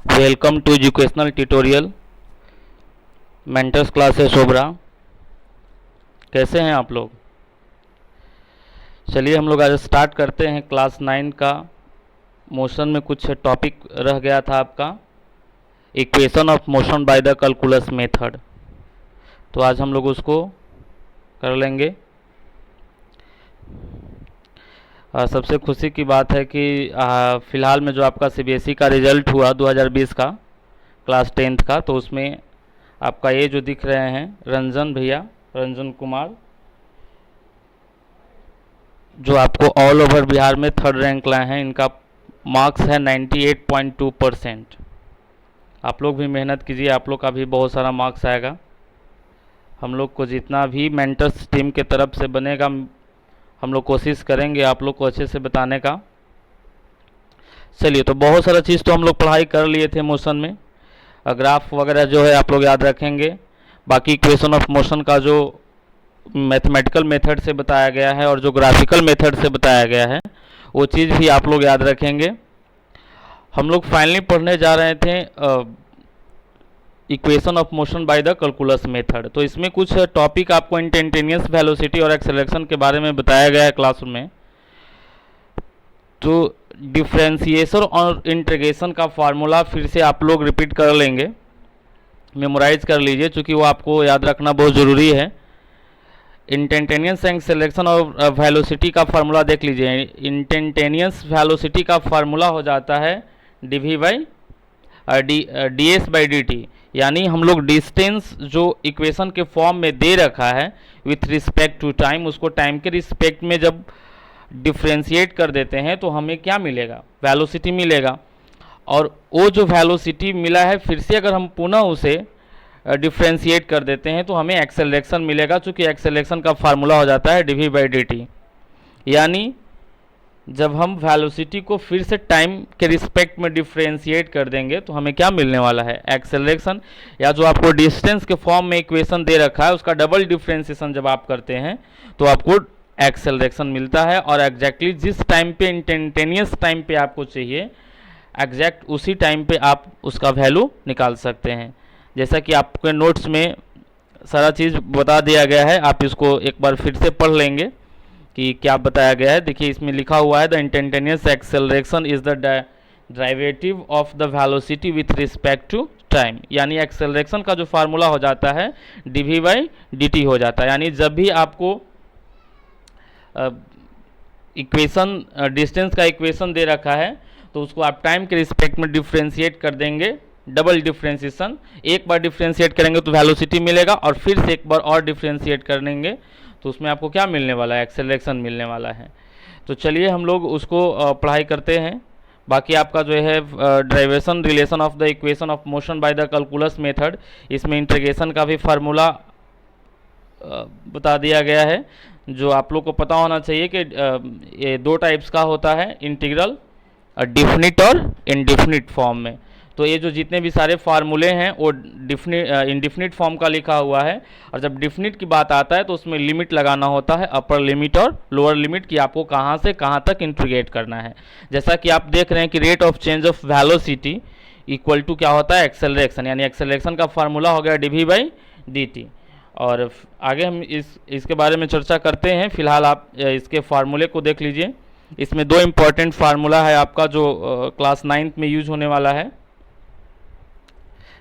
Welcome to educational tutorial mentors classes Obra. कैसे हैं आप लोग? चलिए हम लोग आज स्टार्ट करते हैं क्लास 9 का। मोशन में कुछ टॉपिक रह गया था आपका, equation of motion by the calculus method. तो आज हम लोग उसको कर लेंगे। सबसे खुशी की बात है कि फ़िलहाल में जो आपका सीबीएसई का रिज़ल्ट हुआ 2020 का क्लास 10th का, तो उसमें आपका ये जो दिख रहे हैं रंजन भैया, रंजन कुमार, जो आपको ऑल ओवर बिहार में 3rd रैंक लाए हैं, इनका मार्क्स है 98.2%। आप लोग भी मेहनत कीजिए, आप लोग का भी बहुत सारा मार्क्स आएगा। हम लोग को जितना भी मेंटर्स टीम के तरफ से बनेगा, हम लोग कोशिश करेंगे आप लोग को अच्छे से बताने का। चलिए, तो बहुत सारा चीज़ तो हम लोग पढ़ाई कर लिए थे मोशन में। ग्राफ वगैरह जो है आप लोग याद रखेंगे। बाकी इक्वेशन ऑफ मोशन का जो मैथमेटिकल मेथड से बताया गया है और जो ग्राफिकल मेथड से बताया गया है, वो चीज़ भी आप लोग याद रखेंगे। हम लोग फाइनली पढ़ने जा रहे थे equation of motion by the calculus method. तो इसमें कुछ टॉपिक आपको इंस्टैन्टेनियस वेलोसिटी और एक्सेलरेशन के बारे में बताया गया है क्लासरूम में। तो डिफरेंशिएशन और इंटीग्रेशन का फार्मूला फिर से आप लोग रिपीट कर लेंगे, मेमोराइज कर लीजिए, क्योंकि वो आपको याद रखना बहुत ज़रूरी है। इंस्टैन्टेनियस एक्सेलरेशन और वेलोसिटी का फार्मूला देख लीजिए। इंस्टैन्टेनियस वेलोसिटी का फार्मूला हो जाता है dv by ds by dt, यानी हम लोग डिस्टेंस जो इक्वेशन के फॉर्म में दे रखा है विथ रिस्पेक्ट टू टाइम, उसको टाइम के रिस्पेक्ट में जब डिफ्रेंशिएट कर देते हैं तो हमें क्या मिलेगा? वेलोसिटी मिलेगा। और वो जो वेलोसिटी मिला है, फिर से अगर हम पुनः उसे डिफ्रेंशिएट कर देते हैं तो हमें एक्सेलरेशन मिलेगा, चूँकि एक्सेलरेशन का फार्मूला हो जाता है dv बाई dt। यानी जब हम वेलोसिटी को फिर से टाइम के रिस्पेक्ट में डिफ्रेंशिएट कर देंगे तो हमें क्या मिलने वाला है? एक्सेलरेशन। या जो आपको डिस्टेंस के फॉर्म में इक्वेशन दे रखा है, उसका डबल डिफ्रेंशिएशन जब आप करते हैं तो आपको एक्सेलरेशन मिलता है। और एग्जैक्टली जिस टाइम पे, इंस्टैन्टेनियस टाइम पे आपको चाहिए, एग्जैक्ट उसी टाइम पे आप उसका वैल्यू निकाल सकते हैं। जैसा कि आपके नोट्स में सारा चीज़ बता दिया गया है, आप इसको एक बार फिर से पढ़ लेंगे कि क्या बताया गया है। देखिए, इसमें लिखा हुआ है the instantaneous acceleration is the derivative of the velocity with respect to time. यानी एक्सेलरेशन का जो फार्मूला हो जाता है dv बाई dt हो जाता है। यानी जब भी आपको इक्वेशन डिस्टेंस का इक्वेशन दे रखा है तो उसको आप टाइम के रिस्पेक्ट में डिफ्रेंशिएट कर देंगे, डबल डिफ्रेंशिएशन। एक बार डिफ्रेंशिएट करेंगे तो वेलोसिटी मिलेगा, और फिर से एक बार और डिफ्रेंशिएट करेंगे तो उसमें आपको क्या मिलने वाला है? एक्सेलरेशन मिलने वाला है। तो चलिए हम लोग उसको पढ़ाई करते हैं। बाकी आपका जो है derivation relation of the equation of motion by the calculus method, इसमें इंटीग्रेशन का भी फार्मूला बता दिया गया है, जो आप लोग को पता होना चाहिए कि ये दो टाइप्स का होता है, इंटीग्रल डिफिनिट और इनडिफिनिट फॉर्म में। तो ये जो जितने भी सारे फार्मूले हैं वो इनडिफिनिट फॉर्म का लिखा हुआ है, और जब डिफिनिट की बात आता है तो उसमें लिमिट लगाना होता है, अपर लिमिट और लोअर लिमिट की, आपको कहाँ से कहाँ तक इंटीग्रेट करना है। जैसा कि आप देख रहे हैं कि rate of change of velocity equal to क्या होता है? एक्सेलरेशन। यानी एक्सेलरेशन का फार्मूला हो गया dv बाई dt। और आगे हम इसके बारे में चर्चा करते हैं। फिलहाल आप इसके फार्मूले को देख लीजिए। इसमें दो इम्पॉर्टेंट फार्मूला है आपका जो क्लास 9th में यूज होने वाला है।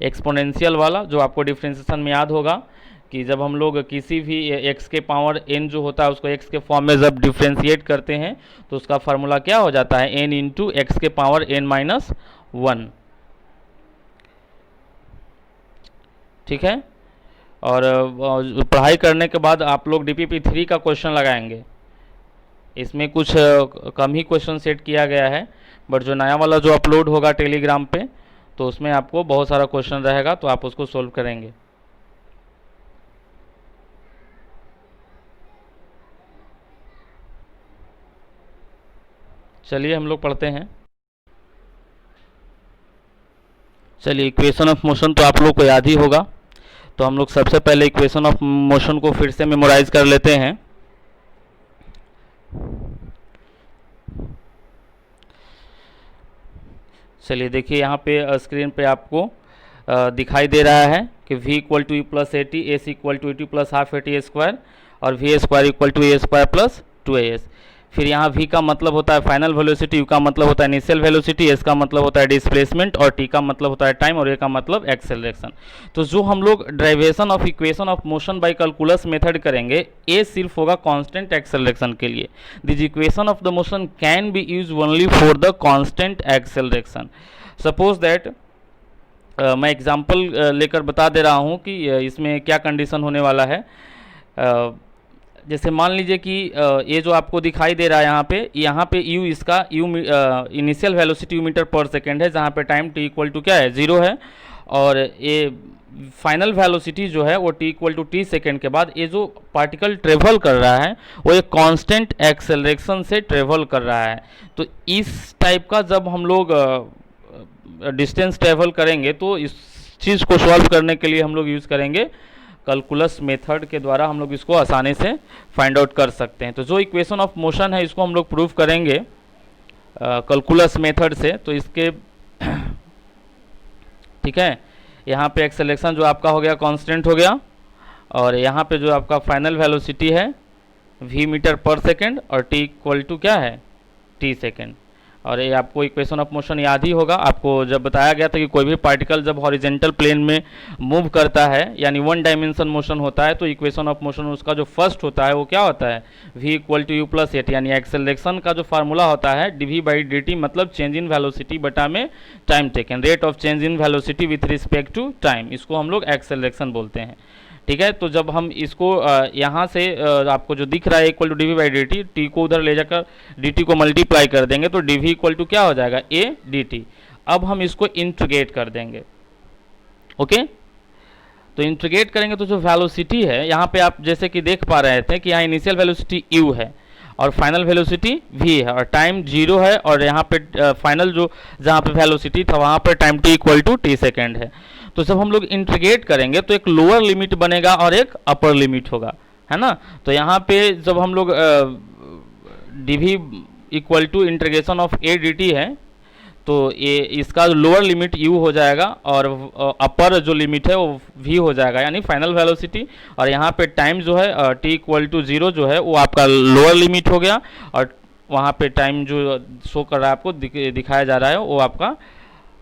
एक्सपोनेंशियल वाला, जो आपको डिफ्रेंशिएशन में याद होगा कि जब हम लोग किसी भी x के पावर n जो होता है उसको x के फॉर्म में जब डिफ्रेंशिएट करते हैं तो उसका फार्मूला क्या हो जाता है? n इंटू एक्स के पावर n माइनस 1। ठीक है। और पढ़ाई करने के बाद आप लोग DPP3 का क्वेश्चन लगाएंगे। इसमें कुछ कम ही क्वेश्चन सेट किया गया है, बट जो नया वाला जो अपलोड होगा टेलीग्राम पे, तो उसमें आपको बहुत सारा क्वेश्चन रहेगा, तो आप उसको सोल्व करेंगे। चलिए हम लोग पढ़ते हैं। चलिए, इक्वेशन ऑफ मोशन तो आप लोग को याद ही होगा, तो हम लोग सबसे पहले इक्वेशन ऑफ मोशन को फिर से मेमोराइज कर लेते हैं। चलिए देखिए यहाँ पे स्क्रीन पे आपको दिखाई दे रहा है कि v equal to u plus a t, s equal to a t plus half a t square और v square equal to a square plus 2as। फिर यहाँ v का मतलब होता है फाइनल वेलोसिटी, u का मतलब होता है इनिशियल वेलोसिटी, s का मतलब होता है डिस्प्लेसमेंट और t का मतलब होता है टाइम और a का मतलब एक्सेलरेशन। तो जो हम लोग derivation of equation of motion by calculus method करेंगे, a सिर्फ होगा कांस्टेंट एक्सेलरेशन के लिए। This equation of the motion can be use only for the constant acceleration. Suppose that मैं एग्जाम्पल लेकर बता दे रहा हूँ कि इसमें क्या कंडीशन होने वाला है। जैसे मान लीजिए कि ये जो आपको दिखाई दे रहा है यहाँ पे u इसका इनिशियल वेलोसिटी यू मीटर पर सेकेंड है, जहाँ पे टाइम t इक्वल टू क्या है 0 है, और ये फाइनल वेलोसिटी जो है वो t equal to t second के बाद ये जो पार्टिकल ट्रेवल कर रहा है वो एक कांस्टेंट एक्सेलरेशन से ट्रेवल कर रहा है। तो इस टाइप का जब हम लोग डिस्टेंस ट्रेवल करेंगे तो इस चीज़ को सॉल्व करने के लिए हम लोग यूज़ करेंगे कैलकुलस मेथड के द्वारा, हम लोग इसको आसानी से फाइंड आउट कर सकते हैं। तो जो इक्वेशन ऑफ मोशन है इसको हम लोग प्रूव करेंगे कैलकुलस मेथड से। तो इसके ठीक है, यहाँ पे एक्सेलरेशन जो आपका हो गया कांस्टेंट हो गया, और यहाँ पे जो आपका फाइनल वेलोसिटी है v मीटर पर सेकेंड और t इक्वल टू क्या है t सेकेंड। और ये आपको इक्वेशन ऑफ मोशन याद ही होगा, आपको जब बताया गया था कि कोई भी पार्टिकल जब हॉरिजेंटल प्लेन में मूव करता है यानी वन डायमेंशन मोशन होता है तो इक्वेशन ऑफ मोशन उसका जो फर्स्ट होता है वो क्या होता है v equal to u plus at, यानी एक्सेलरेशन का जो फार्मूला होता है dv बाई dt मतलब चेंज इन वेलोसिटी बटा में time taken, rate of change in velocity with respect to time, इसको हम लोग एक्सेलरेशन बोलते हैं। ठीक है, तो जब हम इसको यहाँ से आपको जो दिख रहा है equal to d v by d t, t को उधर ले जाकर डी टी को मल्टीप्लाई कर देंगे तो डी वी इक्वल टू क्या हो जाएगा ए डी टी। अब हम इसको इंटीग्रेट कर देंगे। ओके, तो इंटीग्रेट करेंगे तो जो वेलोसिटी है यहाँ पे आप जैसे कि देख पा रहे थे कि यहाँ इनिशियल वेलोसिटी u है और फाइनल वेलोसिटी v है और टाइम 0 है, और यहाँ पे फाइनल जो जहाँ पे वेलोसिटी था वहाँ पर time t equal to t second है। तो जब हम लोग इंटीग्रेट करेंगे तो एक लोअर लिमिट बनेगा और एक अपर लिमिट होगा, है ना। तो यहाँ पे जब हम लोग dv equal to integration of a dt है तो ये इसका लोअर लिमिट u हो जाएगा और अपर जो लिमिट है वो v हो जाएगा यानी फाइनल वेलोसिटी, और यहाँ पे टाइम जो है t इक्वल टू 0 जो है वो आपका लोअर लिमिट हो गया, और वहाँ पे टाइम जो शो कर रहा है आपको दिखाया जा रहा है वो आपका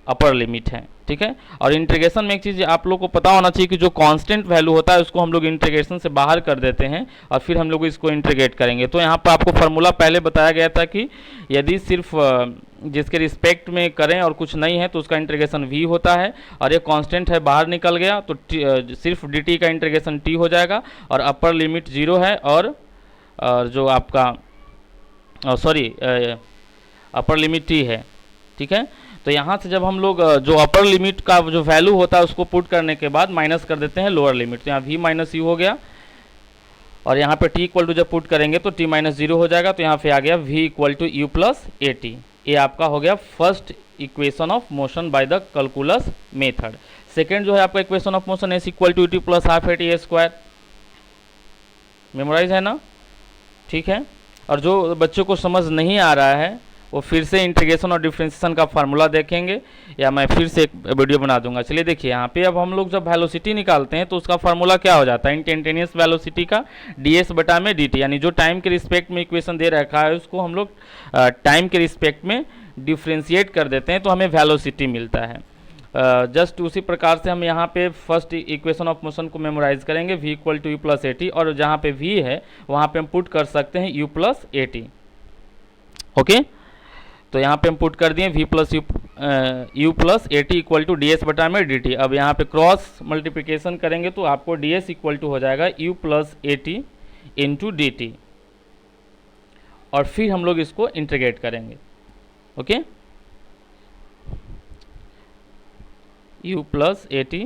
अपर लिमिट है। ठीक है, और इंटीग्रेशन में एक चीज़ आप लोग को पता होना चाहिए कि जो कांस्टेंट वैल्यू होता है उसको हम लोग इंटीग्रेशन से बाहर कर देते हैं और फिर हम लोग इसको इंटीग्रेट करेंगे। तो यहाँ पर आपको फार्मूला पहले बताया गया था कि यदि सिर्फ जिसके रिस्पेक्ट में करें और कुछ नहीं है तो उसका इंटीग्रेशन v होता है, और ये कांस्टेंट है बाहर निकल गया तो सिर्फ dt का इंटीग्रेशन t हो जाएगा, और अपर लिमिट 0 है और जो आपका अपर लिमिट t है। ठीक है, तो यहाँ से जब हम लोग जो अपर लिमिट का जो वैल्यू होता है उसको पुट करने के बाद माइनस कर देते हैं लोअर लिमिट, तो यहाँ v माइनस यू हो गया, और यहाँ पे t इक्वल टू जब पुट करेंगे तो t माइनस 0 हो जाएगा, तो यहाँ पे आ गया v equal to u plus a t. ये आपका हो गया first equation of motion by the calculus method. Second जो है आपका equation of motion s equal to t plus half a t a square, memorise है ना। ठीक है, और जो बच्चों को समझ नहीं आ रहा है वो फिर से इंटीग्रेशन और डिफरेंशिएशन का फार्मूला देखेंगे या मैं फिर से एक वीडियो बना दूंगा। चलिए देखिए यहाँ पे अब हम लोग जब वेलोसिटी निकालते हैं तो उसका फार्मूला क्या हो जाता है इंस्टेंटेनियस वेलोसिटी का ds बटा में dt, यानी जो टाइम के रिस्पेक्ट में इक्वेशन दे रखा है उसको हम लोग टाइम के रिस्पेक्ट में डिफ्रेंशिएट कर देते हैं तो हमें वेलोसिटी मिलता है। जस्ट उसी प्रकार से हम यहाँ पे फर्स्ट इक्वेशन ऑफ मोशन को मेमोराइज करेंगे v equal to u plus a t, और जहाँ पे v है वहाँ पे हम पुट कर सकते हैं u plus a t. Okay, तो यहाँ पे हम पुट कर दिए v plus u plus a t equal to d s बटा में डी टी। अब यहाँ पे क्रॉस मल्टीप्लिकेशन करेंगे तो आपको डी एस इक्वल टू हो जाएगा u plus a T into D T, और फिर हम लोग इसको इंटीग्रेट करेंगे। Okay, u plus a T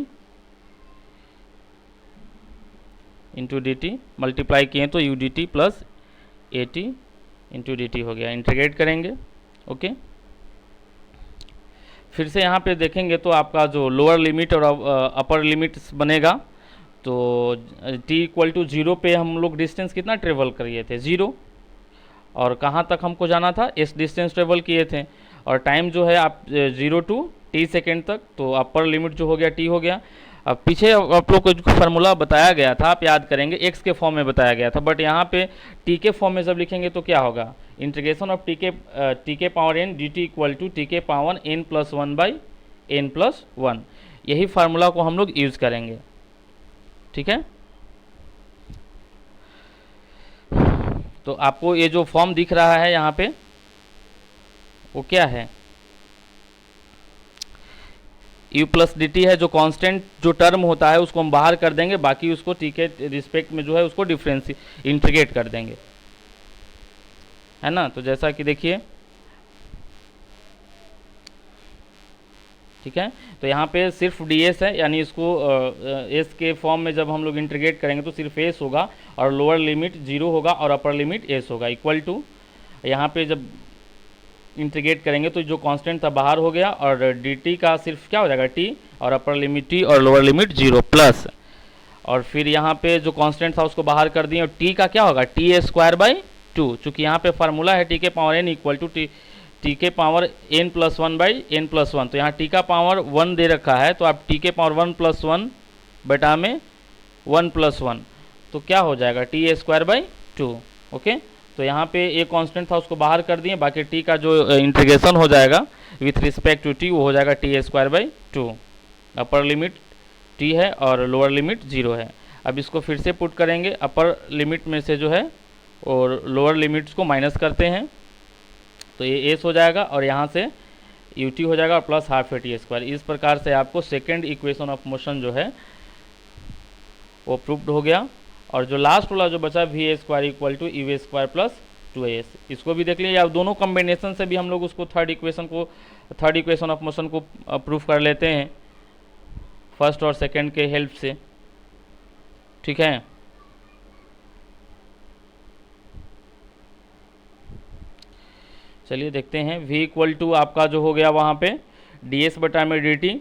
into D T multiply किए तो U D T plus a T into D T हो गया, इंटीग्रेट करेंगे। ओके, फिर से यहाँ पे देखेंगे तो आपका जो लोअर लिमिट और अपर लिमिट बनेगा, तो t इक्वल टू 0 पे हम लोग डिस्टेंस कितना ट्रेवल करिए थे 0, और कहाँ तक हमको जाना था इस डिस्टेंस ट्रेवल किए थे, और टाइम जो है आप 0 to t सेकेंड तक, तो अपर लिमिट जो हो गया t हो गया। अब पीछे आप लोग को जो फार्मूला बताया गया था आप याद करेंगे x के फॉर्म में बताया गया था, बट यहाँ पे t के फॉर्म में जब लिखेंगे तो क्या होगा, इंटीग्रेशन ऑफ t के power n dt equal to t के power n plus 1 by n plus 1, यही फार्मूला को हम लोग यूज़ करेंगे। ठीक है, तो आपको ये जो फॉर्म दिख रहा है यहाँ पे वो क्या है, u प्लस डी टी है, जो कांस्टेंट जो टर्म होता है उसको हम बाहर कर देंगे, बाकी उसको t के रिस्पेक्ट में जो है उसको इंटीग्रेट कर देंगे, है ना। तो जैसा कि देखिए, ठीक है, तो यहाँ पे सिर्फ ds है, यानी इसको s के फॉर्म में जब हम लोग इंटीग्रेट करेंगे तो सिर्फ s होगा और लोअर लिमिट 0 होगा और अपर लिमिट s होगा, इक्वल टू यहाँ पे जब इंटीग्रेट करेंगे तो जो कांस्टेंट था बाहर हो गया और dt का सिर्फ क्या हो जाएगा t और अपर लिमिट t और लोअर लिमिट 0 प्लस, और फिर यहाँ पे जो कांस्टेंट था उसको बाहर कर दिए और t का क्या होगा t स्क्वायर बाई 2, चूँकि यहाँ पे फार्मूला है t के power n equal to t के power n plus 1 by n plus 1, तो यहाँ t का पावर 1 दे रखा है, तो आप t के पावर 1 प्लस 1 बटा में 1 प्लस 1, तो क्या हो जाएगा t स्क्वायर बाई 2। ओके, तो यहाँ पे एक कांस्टेंट था उसको बाहर कर दिए, बाकी t का जो इंटीग्रेशन हो जाएगा विथ रिस्पेक्ट टू t वो हो जाएगा t square by 2, upper limit t है और लोअर लिमिट 0 है। अब इसको फिर से पुट करेंगे, अपर लिमिट में से जो है और लोअर लिमिट्स को माइनस करते हैं तो ये s हो जाएगा और यहाँ से ut हो जाएगा plus half a t square. इस प्रकार से आपको सेकेंड इक्वेशन ऑफ मोशन जो है वो प्रूव्ड हो गया। और जो लास्ट वाला जो बचा v a square equal to u a square plus 2as, इसको भी देख लीजिए, आप दोनों कॉम्बिनेशन से भी हम लोग उसको थर्ड इक्वेशन ऑफ मोशन को प्रूफ कर लेते हैं फर्स्ट और सेकंड के हेल्प से। ठीक है, चलिए देखते हैं। v इक्वल टू आपका जो हो गया वहाँ पे ds बटा में dt,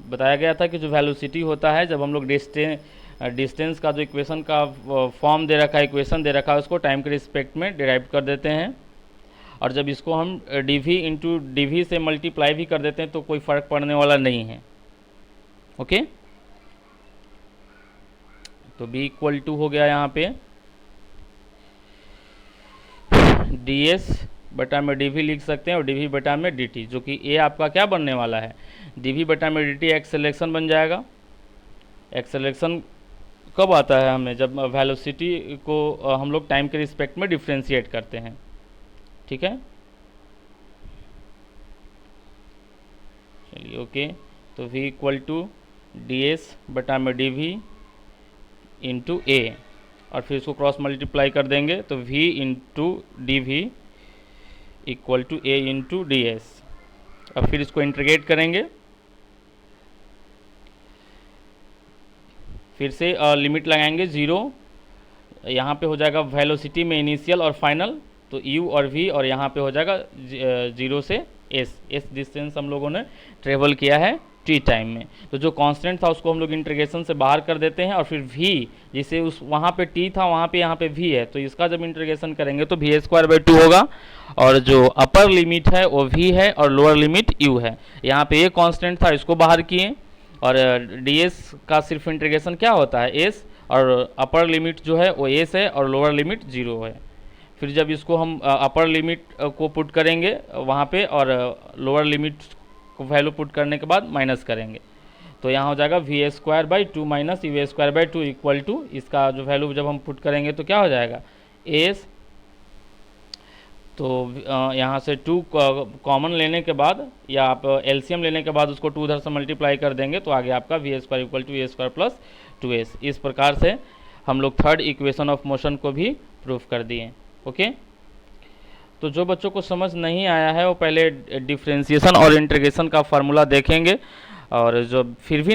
बताया गया था कि जो वेलोसिटी होता है जब हम लोग डिस्टेंस का जो इक्वेशन का फॉर्म दे रखा है, इक्वेशन दे रखा है, उसको टाइम के रिस्पेक्ट में डिराइव कर देते हैं, और जब इसको हम dv इंटू dv से मल्टीप्लाई भी कर देते हैं तो कोई फ़र्क पड़ने वाला नहीं है। ओके, तो b इक्वल टू हो गया यहाँ पे ds बटा में dv लिख सकते हैं और dv बटा में dt, जो कि a आपका क्या बनने वाला है, dv बटा में dt एक्सेलेरेशन बन जाएगा। एक्सेलेरेशन कब आता है हमें, जब वेलोसिटी को हम लोग टाइम के रिस्पेक्ट में डिफ्रेंशिएट करते हैं। ठीक है, चलिए ओके, तो v इक्वल टू ds बटा में dv इंटू a, और फिर इसको क्रॉस मल्टीप्लाई कर देंगे तो v into d v equal to a into d s. अब फिर इसको इंटीग्रेट करेंगे, फिर से लिमिट लगाएंगे 0, यहाँ पे हो जाएगा वेलोसिटी में इनिशियल और फाइनल, तो u और v, और यहाँ पे हो जाएगा 0 से s डिस्टेंस हम लोगों ने ट्रेवल किया है t टाइम में। तो जो कांस्टेंट था उसको हम लोग इंटीग्रेशन से बाहर कर देते हैं, और फिर v जिसे उस वहाँ पे t था वहाँ पे यहाँ पे v है, तो इसका जब इंटीग्रेशन करेंगे तो v स्क्वायर बाई 2 होगा, और जो अपर लिमिट है वो v है और लोअर लिमिट u है। यहाँ पे एक कांस्टेंट था इसको बाहर किए, और ds का सिर्फ इंटीग्रेशन क्या होता है s, और अपर लिमिट जो है वो s है और लोअर लिमिट 0 है। फिर जब इसको हम अपर लिमिट को पुट करेंगे वहाँ पे और लोअर लिमिट को वैल्यू पुट करने के बाद माइनस करेंगे, तो यहाँ हो जाएगा v square by 2 minus u square by 2 equal to, इसका जो वैल्यू जब हम पुट करेंगे तो क्या हो जाएगा एस, तो यहाँ से 2 कॉमन लेने के बाद या आप एलसीएम लेने के बाद उसको 2 उधर से मल्टीप्लाई कर देंगे तो आगे आपका v square equal to a square plus 2s। इस प्रकार से हम लोग थर्ड इक्वेशन ऑफ मोशन को भी प्रूफ कर दिए। ओके, तो जो बच्चों को समझ नहीं आया है वो पहले डिफरेंशिएशन और इंटीग्रेशन का फार्मूला देखेंगे, और जो फिर भी